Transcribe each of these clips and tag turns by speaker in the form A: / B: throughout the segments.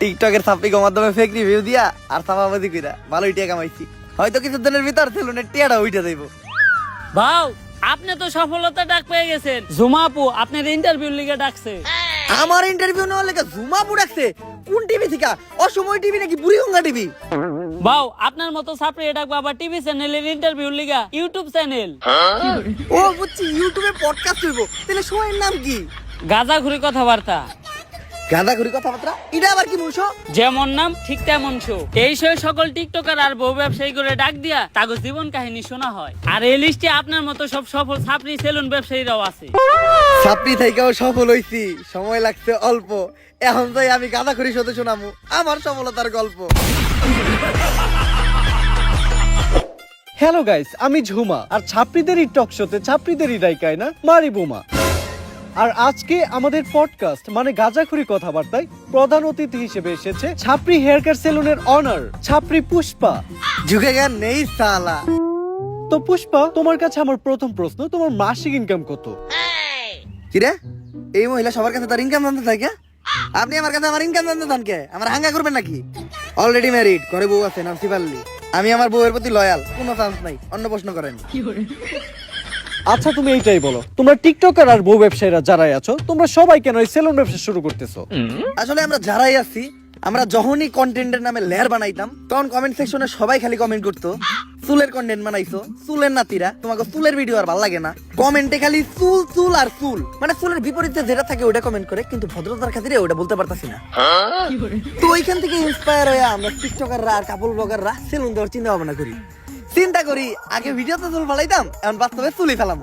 A: টিকটকের সাপ্লিকের মাধ্যমে fake review দিয়া আর সামাবাদি কইরা ভালোই টাকা কামাইছি। হয়তো কিছু দিনের ভিতর সেলুনের টিয়াটা উঠে যাইব।
B: ভাও আপনি তো সফলতা ডাক পেয়ে গেছেন। ঝুমা আপু আপনার ইন্টারভিউ লিগে ডাকছে।
A: আমার ইন্টারভিউ নেওয়ার লেগে ঝুমাপু ডাকছে? কোন টিভি থেকে? অসময় টিভি নাকি বুড়িগঙ্গা টিভি?
B: ভাও আপনার মতো ছাত্রী ডাকবো আবার টিভি চ্যানেলের ইন্টারভিউ লিগা ইউটিউব চ্যানেল।
A: ও বুঝছি, ইউটিউবে পডকাস্ট হইব। তাহলে শোয়ের নাম কি?
B: গাঁজাখুরি কথাবার্তা।
A: গাঁদাখুরি কথাবার্তা? এটা আবার কি মুশো?
B: যেমন নাম ঠিক তেমন শো। এই শো সকল টিকটকার আর বউ ব্যবসায়ী করে ডাক দিয়া তাগো জীবন কাহিনী শোনা হয়। আর এই লিস্টে আপনার মতো সব সফল ছাত্রী সেলুন ব্যবসায়ীরাও আছে।
A: ছাত্রী থেকেও সফল হইছি, সময় লাগছে অল্প। এখন যাই আমি গাঁদাখুরি শোতে শোনামু আমার সফলতার গল্প।
C: হ্যালো গাইস, আমি ঝুমা আর ছাত্রীদেরই টক শোতে ছাত্রীদেরই ডাইকায় না মারি বোমা। আর আজকে আমাদের পডকাস্ট মানে গাঁজাখুরি কথাবার্তায় প্রধান অতিথি হিসেবে এসেছে ছাপরি হেয়ার কেয়ার সেলুনের অনার ছাপরি পুষ্পা।
A: ঝুঁকে জ্ঞান নেই সালা।
C: তো পুষ্পা, তোমার কাছে আমার প্রথম প্রশ্ন, তোমার মাসিক ইনকাম কত?
A: কিরে, এই মহিলা সবার কাছে তার ইনকাম জানতে থাকে? আপনি আমার কাছে আমার ইনকাম জানতে চান কে? আমার হাঙ্গা করবেন নাকি? অলরেডি ম্যারিড, ঘরে বউ আছে, নাম সিপাল্লি। আমি আমার বউয়ের প্রতি লয়াল, কোনো চান্স নাই। অন্য প্রশ্ন করেন।
C: আচ্ছা তুমি এইটাই বলো, তোমরা টিকটকার আর বউ ব্যবসায়ীরা যারাই আছো, তোমরা সবাই কেন এই সেলুন ব্যবসা শুরু করতেছো?
A: আসলে আমরা যারাই আছি, আমরা যখনই কন্টেন্টের নামে লেয়ার বানাইতাম, তখন কমেন্ট সেকশনে সবাই খালি কমেন্ট করতো, চুলের কন্টেন্ট বানাইছো, চুলের নাতিরা, তোমাকে চুলের ভিডিও আর ভালো লাগে না। কমেন্টে খালি চুল চুল আর চুল, মানে চুলের বিপরীতে যেটা থাকে ওটা কমেন্ট করে, কিন্তু ভদ্রতার খাতিরে ওটা বলতে পারতাছি না। তো ওইখান থেকে ইন্সপায়ার হয়ে আমরা টিকটকাররা আর কাপল ব্লগাররা সেলুন দেওয়ার চিন্তা ভাবনা করি। চিন্তা করি আগে ভিডিওতে চুল ফালাইতাম, এখন বাস্তবে চুলই ফেলাম।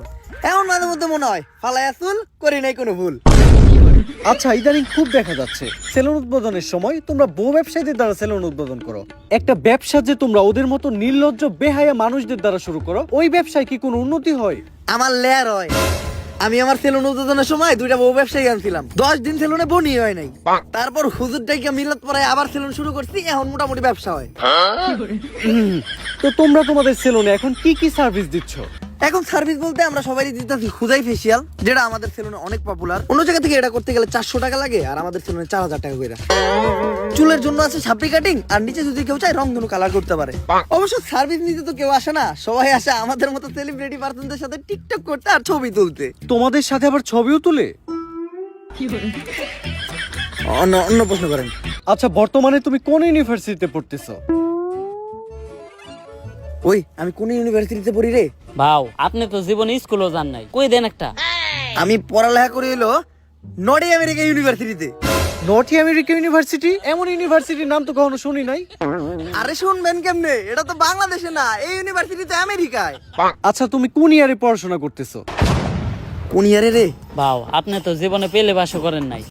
A: এখন মাঝে মধ্যে মনে হয় ফালাইয়া চুল করি নাই কোনো ভুল।
C: আচ্ছা, ইদানিং খুব দেখা যাচ্ছে সেলুন উদ্বোধনের সময় তোমরা বউ ব্যবসায়ীদের দ্বারা সেলুন উদ্বোধন করো। একটা ব্যবসা যে তোমরা ওদের মতো নির্লজ্জ বেহায়া মানুষদের দ্বারা শুরু করো, ওই ব্যবসায় কি কোনো উন্নতি হয়?
A: আমার লেয়ার হয়। আমি আমার সেলুন উদ্বোধনের সময় দুইটা বউ ব্যবসায়ী আনছিলাম, 10 দিন সেলুনে বনি হয় নাই। তারপর হুজুর ডাইকা মিলাত পড়ায় আবার সেলুন শুরু করছি, এখন মোটামুটি ব্যবসা হয়।
C: তো তোমরা তোমাদের সেলুনে এখন কি কি সার্ভিস দিচ্ছ?
A: এখন সার্ভিস বলতে আমরা সবাই দিতেছি খুদাই ফেসিয়াল, যেটা আমাদের সেলুনে অনেক পপুলার। অন্য জায়গা থেকে এটা করতে গেলে 400 টাকা লাগে, আর আমাদের সেলুনে 4000 টাকা করে। চুলের জন্য আছে ছাপড়ি কাটিং, আর নিচে যদি কেউ চায় রংধনু কালার করতে পারে। অবশ্য সার্ভিস নিতে তো কেউ আসে না, সবাই আসে আমাদের মতো সেলিব্রিটি পার্সনদের সাথে টিকটক করতে আর ছবি তুলতে।
C: তোমাদের সাথে আবার ছবিও তুলে?
A: অন্য প্রশ্ন করেন।
C: আচ্ছা, বর্তমানে তুমি কোন ইউনিভার্সিটিতে পড়তেছো?
A: ওই আমি কোন ইউনিভার্সিটিতে পড়ি রে?
B: ভাও আপনি তো জীবনে স্কুলও যান নাই, কই দেন একটা।
A: আমি পড়ালেখা করি হলো নর্থ আমেরিকা ইউনিভার্সিটিতে।
C: North America university? এমন ইউনিভার্সিটির নাম তো কখনো শুনি নাই।
A: আরে শুনবেন কেমনে, এটা তো বাংলাদেশে না, এই ইউনিভার্সিটিতে আমেরিকায়।
C: আচ্ছা, তুমি কোন ইয়ারে পড়াশোনা করতেছো?
A: কোন ইয়ারে রে?
B: ভাও আপনি তো জীবনে পেলে বাসও করেন নাই।